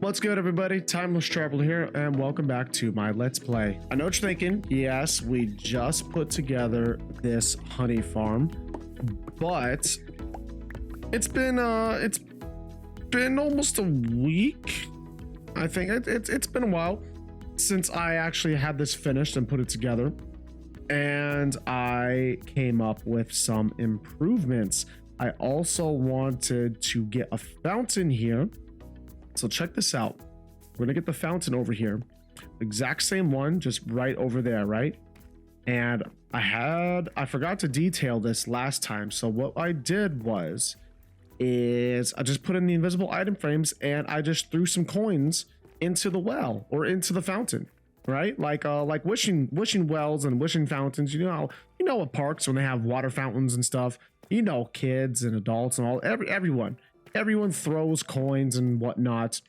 What's good, everybody? Timeless Traveler here, and welcome back to my Let's Play. I know what you're thinking. Yes, we just put together this honey farm, but it's been almost a week. I think it's been a while since I actually had this finished and put it together, and I came up with some improvements. I also wanted to get a fountain here. So check this out. We're gonna get the fountain over here, exact same one, just right over there, right? And I forgot to detail this last time. So what I did is I just put in the invisible item frames and I just threw some coins into the well or into the fountain, right? Like wishing wells and wishing fountains. You know at parks when they have water fountains and stuff. You know, kids and adults and everyone throws coins and whatnot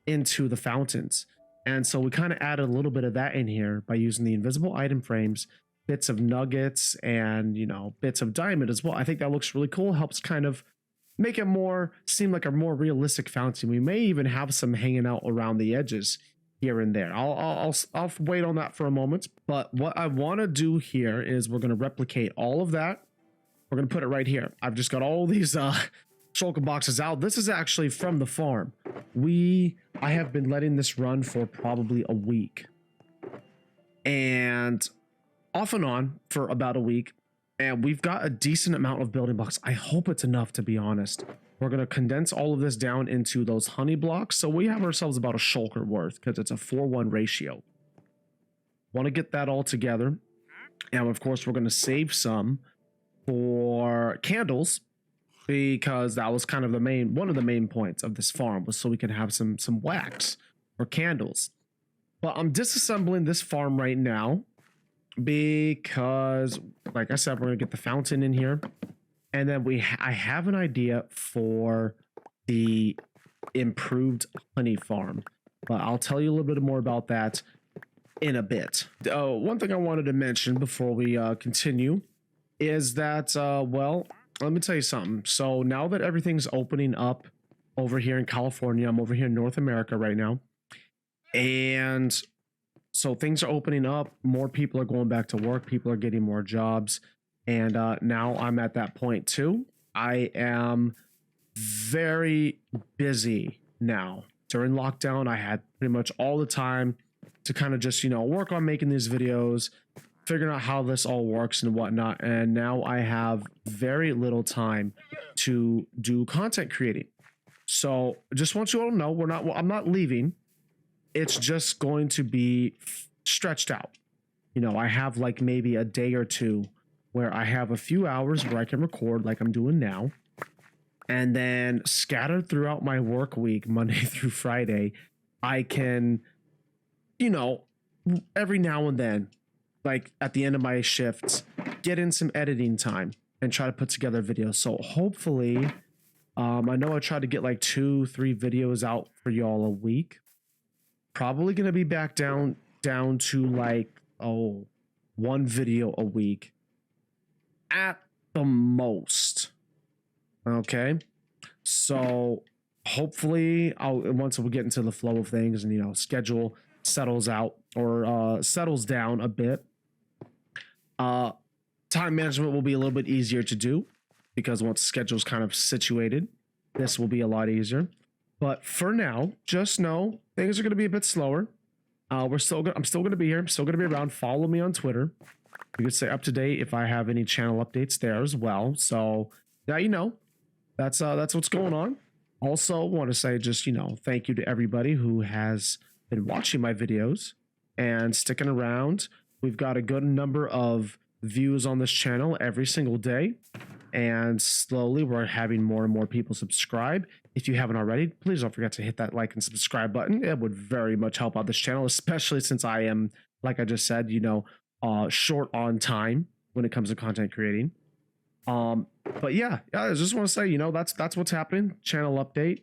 into the fountains. And so we kind of added a little bit of that in here by using the invisible item frames, bits of nuggets, and bits of diamond as well. I think that looks really cool. Helps kind of make it seem like a more realistic fountain. We may even have some hanging out around the edges here and there. I'll wait on that for a moment. But what I want to do here is we're going to replicate all of that. We're going to put it right here. I've just got all these shulker boxes out. This is actually from the farm. I have been letting this run for probably a week, and off and on for about a week, and we've got a decent amount of building blocks. I hope it's enough, to be honest. We're going to condense all of this down into those honey blocks, so we have ourselves about a shulker worth, because it's a 4:1 ratio. Want to get that all together, and of course we're going to save some for candles, because that was kind of one of the main points of this farm, was so we can have some wax or candles. But I'm disassembling this farm right now because, like I said, we're gonna get the fountain in here, and then I have an idea for the improved honey farm, but I'll tell you a little bit more about that in a bit. One thing I wanted to mention before we continue is that well, let me tell you something. So now that everything's opening up over here in California, I'm over here in North America right now, and so things are opening up. More people are going back to work. People are getting more jobs, and now I'm at that point too. I am very busy now. During lockdown, I had pretty much all the time to kind of just work on making these videos, figuring out how this all works and whatnot, and now I have very little time to do content creating. So just want you all to know, I'm not leaving. It's just going to be stretched out. I have like maybe a day or two where I have a few hours where I can record like I'm doing now, and then scattered throughout my work week, Monday through Friday, I can every now and then, like at the end of my shifts, get in some editing time and try to put together videos. So hopefully, I know I try to get like 2-3 videos out for y'all a week. Probably gonna be back down to like one video a week at the most. Okay, so hopefully once we get into the flow of things and schedule settles out or settles down a bit, time management will be a little bit easier to do, because once the schedule's kind of situated, this will be a lot easier. But for now, just know things are going to be a bit slower. I'm still going to be here. I'm still going to be around. Follow me on Twitter. You can stay up to date if I have any channel updates there as well. So now that's what's going on. Also want to say just thank you to everybody who has been watching my videos and sticking around. We've got a good number of views on this channel every single day, and slowly we're having more and more people subscribe. If you haven't already, please don't forget to hit that like and subscribe button. It would very much help out this channel, especially since I am, like I just said, short on time when it comes to content creating. But yeah, I just want to say, that's what's happening. Channel update.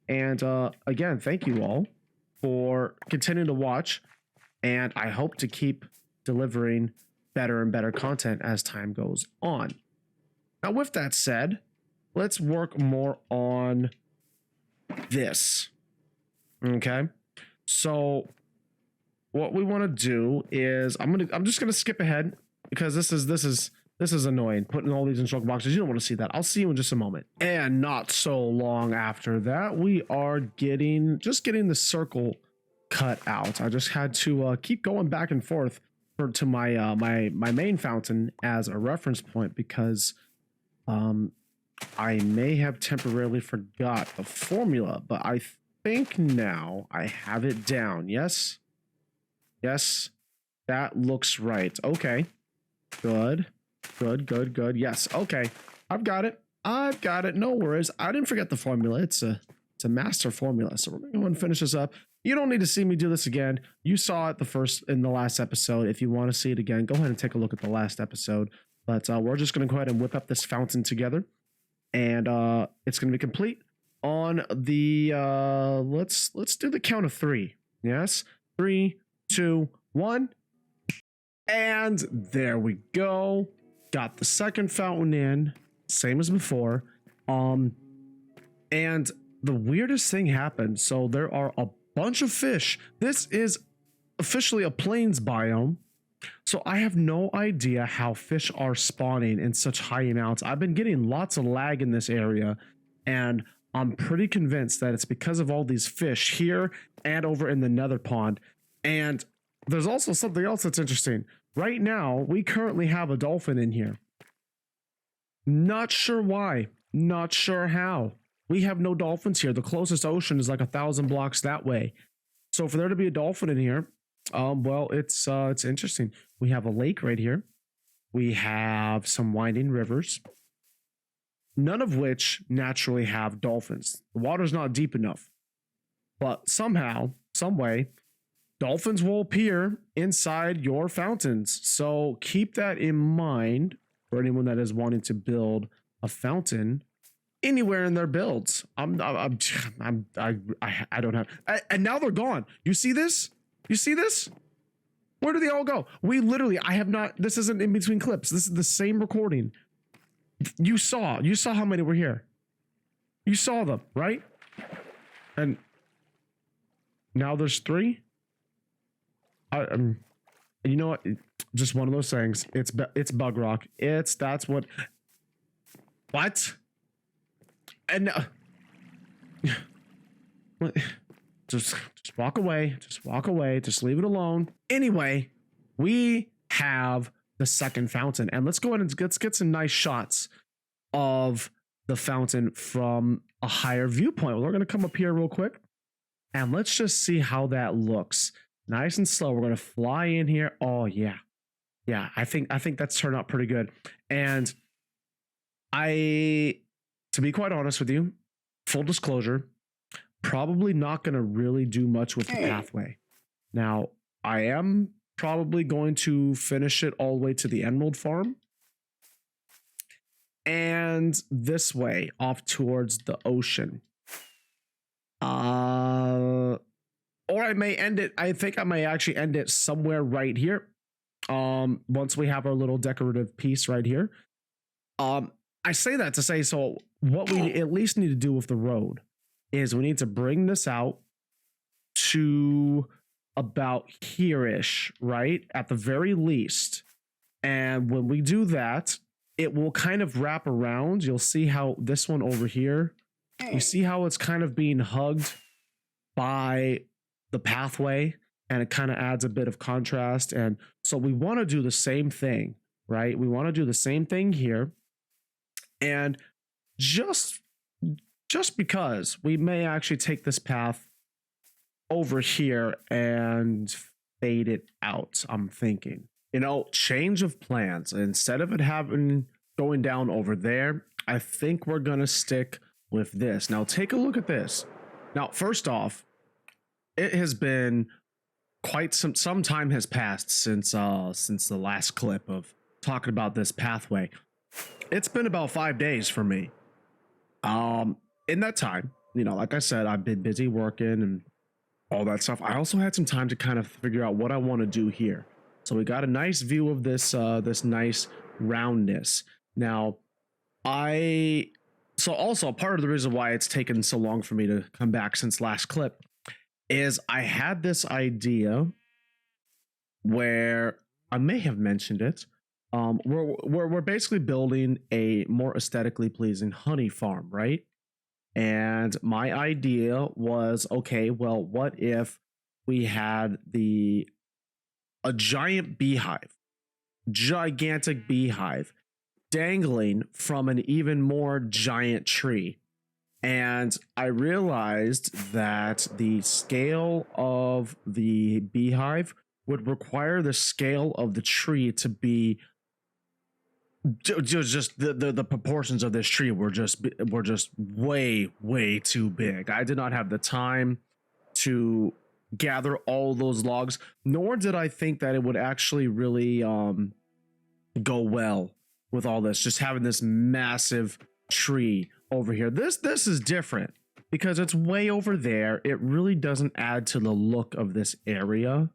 And again, thank you all for continuing to watch, and I hope to keep delivering better and better content as time goes on. Now, with that said, let's work more on this. Okay, so what we want to do is I'm just gonna skip ahead because this is annoying, putting all these instruction boxes. You don't want to see that. I'll see you in just a moment. And not so long after that, we are getting the circle cut out. I just had to keep going back and forth to my my main fountain as a reference point because I may have temporarily forgot the formula, but I think now I have it down. Yes, that looks right. Okay, good. Yes, okay, I've got it. No worries. I didn't forget the formula. It's a master formula. So we're gonna go and finish this up. You don't need to see me do this again. You saw it in the last episode. If you want to see it again, go ahead and take a look at the last episode. But we're just gonna go ahead and whip up this fountain together, and it's gonna be complete on the let's do the count of 3. Yes, 3, 2, 1, and there we go. Got the second fountain in, same as before. And the weirdest thing happened. So there are a bunch of fish. This is officially a plains biome. So I have no idea how fish are spawning in such high amounts. I've been getting lots of lag in this area, and I'm pretty convinced that it's because of all these fish here and over in the nether pond. And there's also something else that's interesting. Right now, we currently have a dolphin in here. Not sure why. Not sure how. We have no dolphins here. The closest ocean is like 1,000 blocks that way. So for there to be a dolphin in here, well, it's interesting. We have a lake right here. We have some winding rivers, none of which naturally have dolphins. The water's not deep enough. But somehow, some way, dolphins will appear inside your fountains. So keep that in mind for anyone that is wanting to build a fountain anywhere in their builds. I don't have, and now they're gone. You see this? You see this? Where do they all go? We literally, I have not, this isn't in between clips. This is the same recording. You saw how many were here. You saw them, right? And now there's 3. You know what? Just one of those things. It's Bedrock. That's what. And just walk away. Just walk away. Just leave it alone. Anyway, we have the second fountain, and let's go ahead and let's get some nice shots of the fountain from a higher viewpoint. We're gonna come up here real quick, and let's just see how that looks. Nice and slow. We're gonna fly in here. Oh yeah. I think that's turned out pretty good. And to be quite honest with you, full disclosure, probably not gonna really do much with the pathway. Now, I am probably going to finish it all the way to the emerald farm, and this way off towards the ocean. Or I may end it. I think I may actually end it somewhere right here. Once we have our little decorative piece right here. I say that to say, so what we at least need to do with the road is we need to bring this out to about here-ish, right? At the very least. And when we do that, it will kind of wrap around. You'll see how this one over here, you see how it's kind of being hugged by the pathway, and it kind of adds a bit of contrast. And so we want to do the same thing, right? We want to do the same thing here. And just because we may actually take this path over here and fade it out, I'm thinking, you know, change of plans. Instead of it going down over there, I think we're going to stick with this. Now take a look at this. Now, first off, it has been quite some time has passed since the last clip of talking about this pathway. It's been about 5 days for me. In that time, you know, like I said, I've been busy working and all that stuff. I also had some time to kind of figure out what I want to do here. So we got a nice view of this this nice roundness. Now, so also part of the reason why it's taken so long for me to come back since last clip is I had this idea where I may have mentioned it. We're basically building a more aesthetically pleasing honey farm, right? And my idea was, okay, well, what if we had a giant beehive, gigantic beehive dangling from an even more giant tree? And I realized that the scale of the beehive would require the scale of the tree to be just the proportions of this tree were just way too big. I did not have the time to gather all those logs, nor did I think that it would actually really go well with all this, just having this massive tree over here. This is different because it's way over there. It really doesn't add to the look of this area.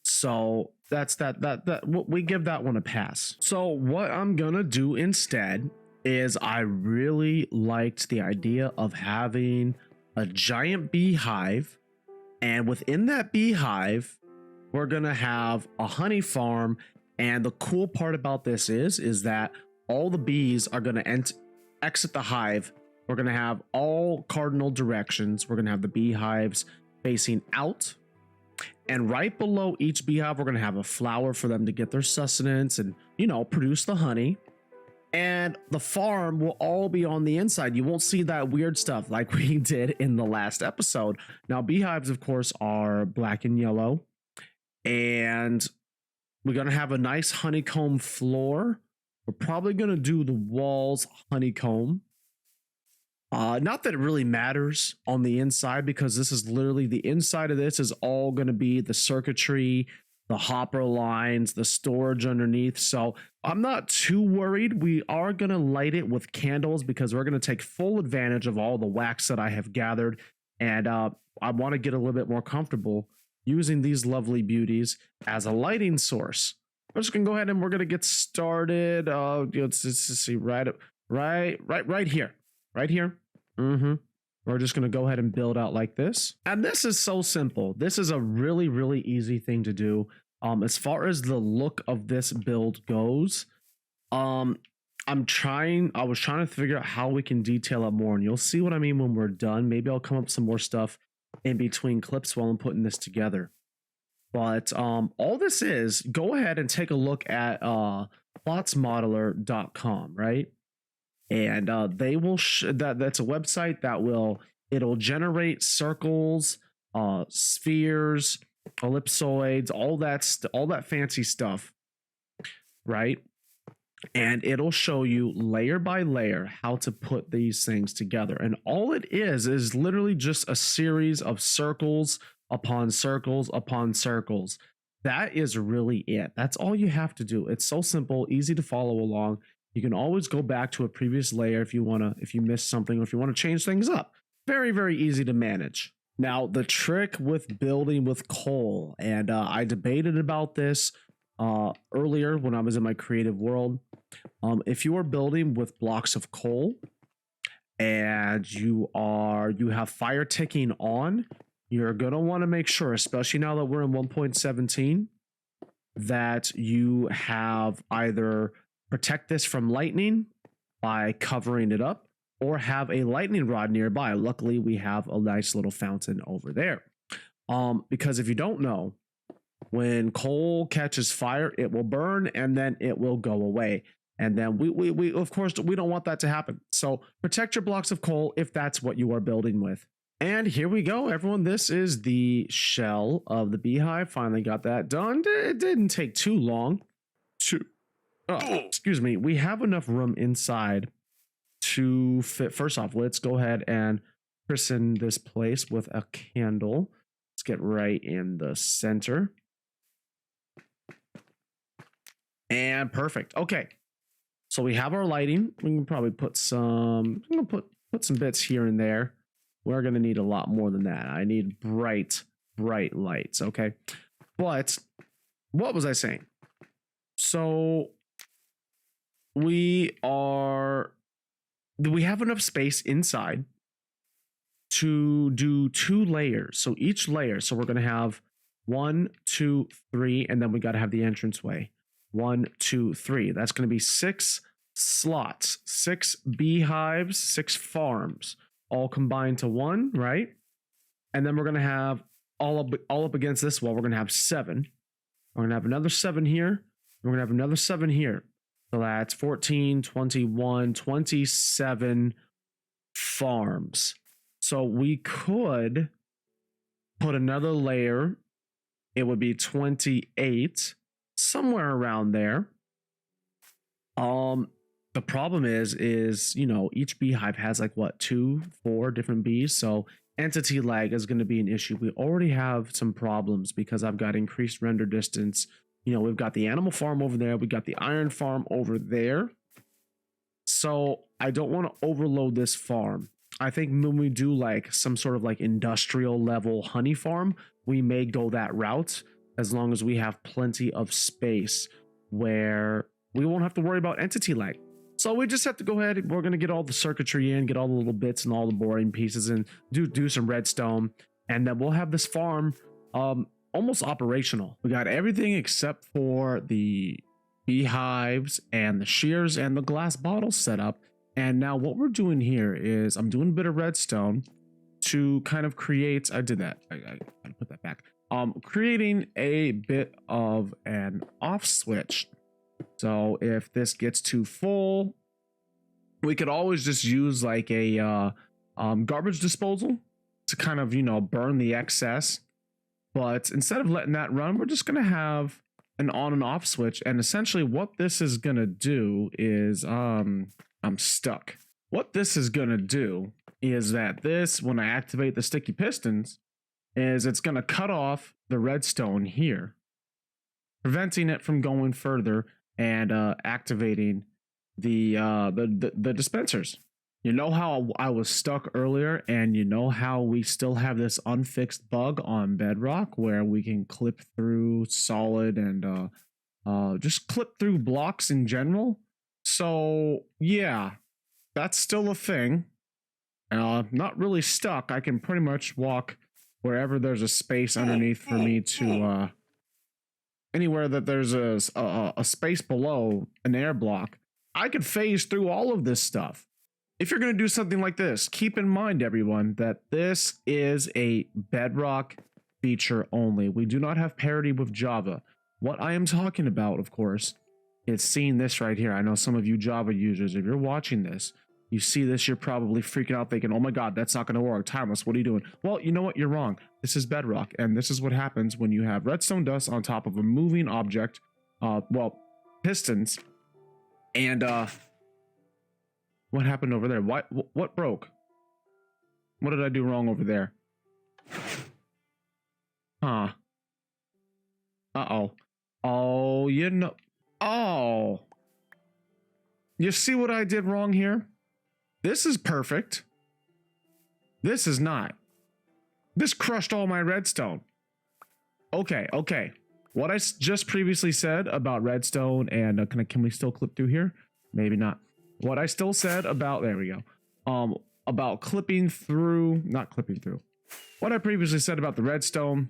So that's that we give that one a pass. So what I'm gonna do instead is I really liked the idea of having a giant beehive, and within that beehive we're gonna have a honey farm. And the cool part about this is that all the bees are gonna exit the hive. We're gonna have all cardinal directions. We're gonna have the beehives facing out, and right below each beehive we're going to have a flower for them to get their sustenance and, you know, produce the honey. And the farm will all be on the inside. You won't see that weird stuff like we did in the last episode. Now, beehives, of course, are black and yellow, and we're going to have a nice honeycomb floor. We're probably going to do the walls honeycomb. Not that it really matters on the inside, because this is literally the inside of this is all going to be the circuitry, the hopper lines, the storage underneath. So I'm not too worried. We are going to light it with candles because we're going to take full advantage of all the wax that I have gathered. And I want to get a little bit more comfortable using these lovely beauties as a lighting source. We're just going to go ahead and we're going to get started. Let's see, right here. Right here. We're just going to go ahead and build out like this. And this is so simple. This is a really, really easy thing to do. As far as the look of this build goes, I was trying to figure out how we can detail it more, and you'll see what I mean when we're done. Maybe I'll come up with some more stuff in between clips while I'm putting this together. But all this is, go ahead and take a look at plotsmodeler.com, right? And they will that's a website that it'll generate circles, spheres, ellipsoids, all that fancy stuff, right? And it'll show you layer by layer how to put these things together. And all it is literally just a series of circles upon circles upon circles. That is really it. That's all you have to do. It's so simple, easy to follow along. You can always go back to a previous layer if you missed something, or if you want to change things up. Very, very easy to manage. Now, the trick with building with coal, and I debated about this earlier when I was in my creative world. If you are building with blocks of coal and you have fire ticking on, you're gonna want to make sure, especially now that we're in 1.17, that you have either protect this from lightning by covering it up, or have a lightning rod nearby. Luckily, we have a nice little fountain over there. Because if you don't know, when coal catches fire, it will burn and then it will go away. And then we of course, we don't want that to happen. So protect your blocks of coal if that's what you are building with. And here we go, everyone. This is the shell of the beehive. Finally got that done. It didn't take too long. Excuse me. We have enough room inside to fit. First off, let's go ahead and christen this place with a candle. Let's get right in the center. And perfect. Okay. So we have our lighting. We can probably put some, I'm gonna put some bits here and there. We're gonna need a lot more than that. I need bright lights. Okay. But what was I saying? So we have enough space inside to do 2 layers. So each layer, so we're going to have 1, 2, 3, and then we got to have the entranceway. 1, 2, 3. That's going to be 6 slots, 6 beehives, 6 farms, all combined to 1, right? And then we're going to have all up against this wall, we're going to have 7. We're going to have another 7 here. We're going to have another 7 here. So that's 14, 21, 27 farms. So we could put another layer. It would be 28, somewhere around there. The problem is, you know, each beehive has like what, 2, 4 different bees. So entity lag is going to be an issue. We already have some problems because I've got increased render distance. You know, we've got the animal farm over there. We got the iron farm over there. So I don't want to overload this farm. I think when we do like some sort of like industrial level honey farm, we may go that route as long as we have plenty of space where we won't have to worry about entity lag. So we just have to go ahead. We're going to get all the circuitry in, get all the little bits and all the boring pieces and do some redstone. And then we'll have this farm almost operational. We got everything except for the beehives and the shears and the glass bottles set up. And now what we're doing here is I'm doing a bit of redstone to kind of create, I did that, I gotta put that back. Creating a bit of an off switch. So if this gets too full, we could always just use like a garbage disposal to kind of, you know, burn the excess. But instead of letting that run, we're just going to have an on and off switch. And essentially what this is going to do is, I'm stuck. What this is going to do is that this, when I activate the sticky pistons, is it's going to cut off the redstone here, preventing it from going further and activating the dispensers. You know how I was stuck earlier, and you know how we still have this unfixed bug on Bedrock where we can clip through solid and just clip through blocks in general. So yeah, that's still a thing. Not really stuck. I can pretty much walk wherever there's a space underneath for me to anywhere that there's a space below an air block. I could phase through all of this stuff. If you're going to do something like this, keep in mind, everyone, that this is a Bedrock feature only. We do not have parity with Java. What I am talking about, of course, is seeing this right here. I know some of you Java users, if you're watching this, you see this, you're probably freaking out thinking, oh my God, that's not going to work. Timeless, what are you doing? Well, you know what? You're wrong. This is Bedrock, and this is what happens when you have redstone dust on top of a moving object, well, pistons, and what happened over there? What broke? What did I do wrong over there? Huh. Uh-oh. Oh, you know. Oh. You see what I did wrong here? This is perfect. This is not. This crushed all my redstone. Okay. What I just previously said about redstone and can we still clip through here? Maybe not. What I still said about, there we go, about clipping through, not clipping through. What I previously said about the redstone,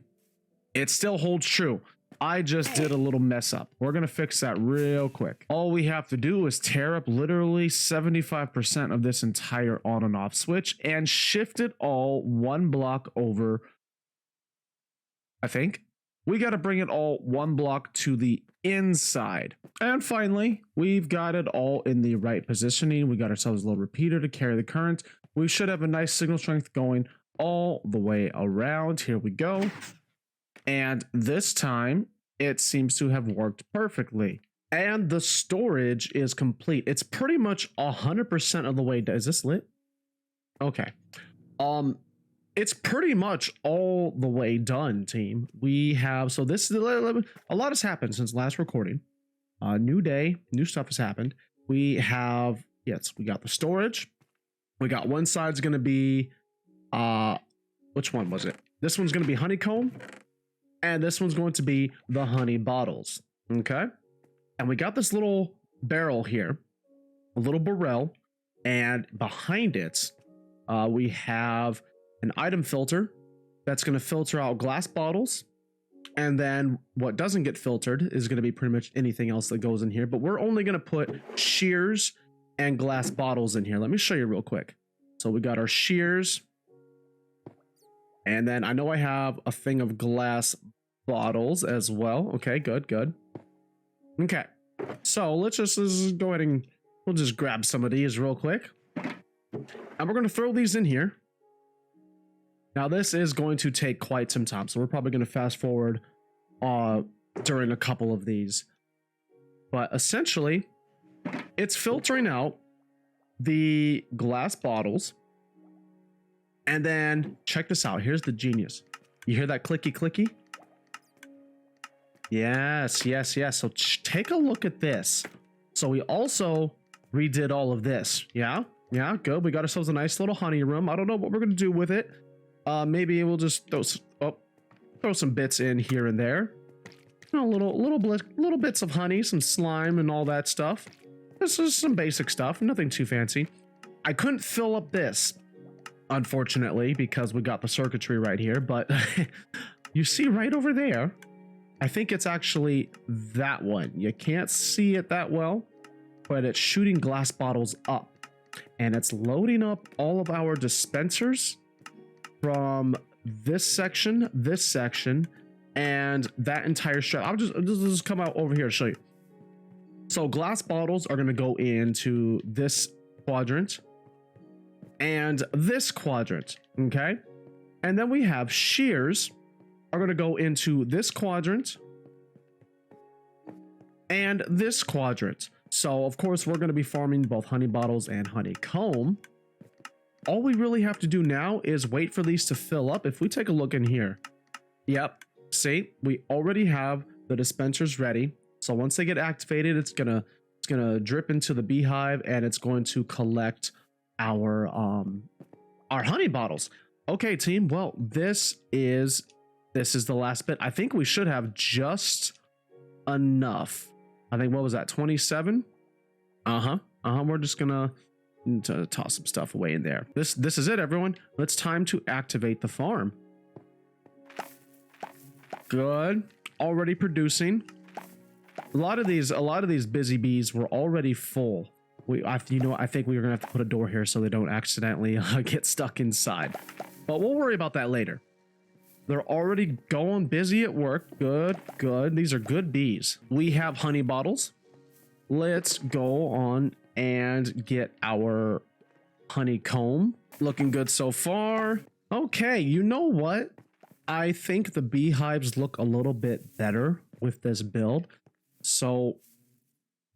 it still holds true. I just did a little mess up. We're going to fix that real quick. All we have to do is tear up literally 75% of this entire on and off switch and shift it all 1 block over. I think we got to bring it all 1 block to the inside. And finally, we've got it all in the right positioning. We got ourselves a little repeater to carry the current. We should have a nice signal strength going all the way around. Here we go. And this time it seems to have worked perfectly. And the storage is complete. It's pretty much 100% of the way. Is this lit? Okay. It's pretty much all the way done, team. We have, so this is a lot has happened since last recording. New day, new stuff has happened. We have, yes, we got the storage. We got one side's going to be, which one was it? This one's going to be honeycomb, and this one's going to be the honey bottles. Okay. And we got this little barrel here, a little barrel, and behind it, we have an item filter that's going to filter out glass bottles. And then what doesn't get filtered is going to be pretty much anything else that goes in here. But we're only going to put shears and glass bottles in here. Let me show you real quick. So we got our shears. And then I know I have a thing of glass bottles as well. Okay, good, good. Okay, so let's just go ahead and we'll just grab some of these real quick. And we're going to throw these in here. Now this is going to take quite some time, so we're probably going to fast forward during a couple of these. But essentially, it's filtering out the glass bottles. And then check this out. Here's the genius. You hear that clicky clicky? Yes, yes, yes. So take a look at this. So we also redid all of this. Yeah, yeah, good. We got ourselves a nice little honey room. I don't know what we're going to do with it. Maybe we'll just throw some bits in here and there. You know, little bits of honey, some slime and all that stuff. This is some basic stuff, nothing too fancy. I couldn't fill up this, unfortunately, because we got the circuitry right here, but you see right over there, I think it's actually that one. You can't see it that well, but it's shooting glass bottles up, and it's loading up all of our dispensers from this section, and that entire strap. I'll just come out over here to show you. So glass bottles are going to go into this quadrant and this quadrant, okay? And then we have shears are going to go into this quadrant and this quadrant. So of course we're going to be farming both honey bottles and honeycomb. All we really have to do now is wait for these to fill up. If we take a look in here, yep, see, we already have the dispensers ready. So once they get activated, it's gonna drip into the beehive and it's going to collect our honey bottles. Okay, team. Well, this is the last bit. I think we should have just enough. I think, what was that, 27? We're just gonna toss some stuff away in there. This is it, everyone. It's time to activate the farm. Good. Already producing. A lot of these busy bees were already full. I think we're gonna have to put a door here so they don't accidentally get stuck inside. But we'll worry about that later. They're already going busy at work. Good, good. These are good bees. We have honey bottles. Let's go on and get our honeycomb. Looking good so far. Okay, you know what? I think the beehives look a little bit better with this build. So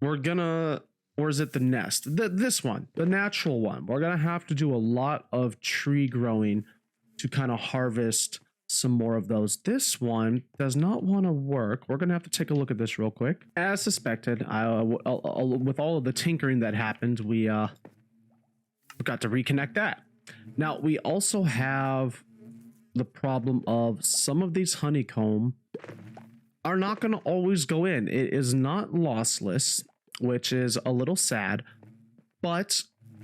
we're gonna, or is it the nest? This one, the natural one. We're gonna have to do a lot of tree growing to kind of harvest some more of those. This one does not want to work. We're gonna have to take a look at this real quick. As suspected, with all of the tinkering that happened, we forgot to reconnect that. Now we also have the problem of some of these honeycomb are not going to always go in. It is not lossless, which is a little sad, but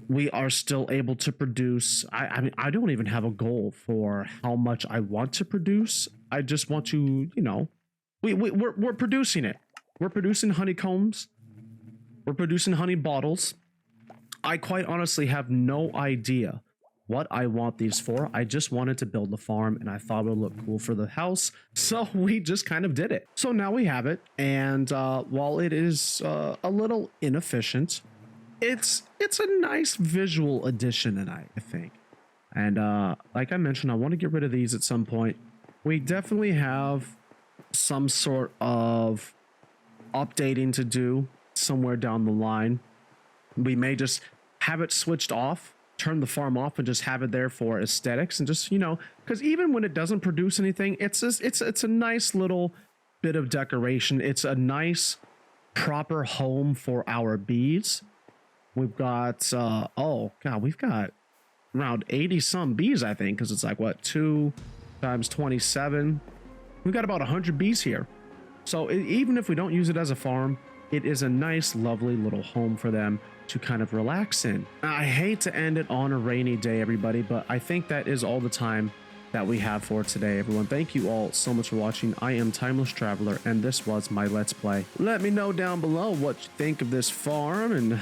we are still able to produce. I mean, I don't even have a goal for how much I want to produce. I just want to, you know, we're producing it. We're producing honeycombs. We're producing honey bottles. I quite honestly have no idea what I want these for. I just wanted to build the farm and I thought it would look cool for the house, so we just kind of did it. So now we have it, and while it is a little inefficient, it's a nice visual addition, and I think. And like I mentioned, I want to get rid of these at some point. We definitely have some sort of updating to do somewhere down the line. We may just have it switched off, turn the farm off, and just have it there for aesthetics, and just, you know, because even when it doesn't produce anything, it's a nice little bit of decoration. It's a nice proper home for our bees. We've got oh god, we've got around 80 some bees, I think, because it's like, what, 2 times 27. We've got about 100 bees here. So even if we don't use it as a farm, it is a nice, lovely little home for them to kind of relax in. I hate to end it on a rainy day, everybody, but I think that is all the time that we have for today, everyone. Thank you all so much for watching. I am Timeless Traveler, and this was my Let's Play. Let me know down below what you think of this farm and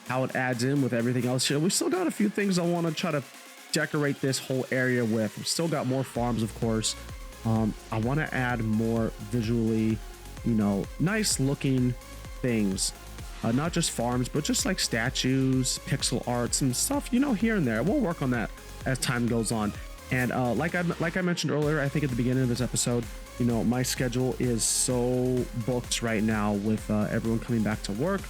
how it adds in with everything else here. We still got a few things I want to try to decorate this whole area with. We've still got more farms, of course. I want to add more visually, you know, nice looking things. Not just farms, but just like statues, pixel arts and stuff, you know, here and there. We'll work on that as time goes on. And like I mentioned earlier, I think at the beginning of this episode, you know, my schedule is so booked right now with everyone coming back to work.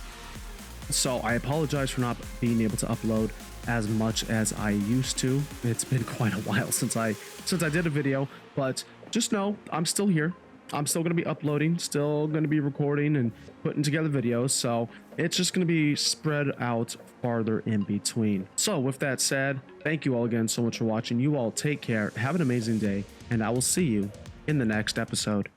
So I apologize for not being able to upload as much as I used to. It's been quite a while since I did a video, but just know I'm still here. I'm still going to be uploading, still going to be recording and putting together videos. So it's just going to be spread out farther in between. So with that said, thank you all again so much for watching. You all take care. Have an amazing day, and I will see you in the next episode.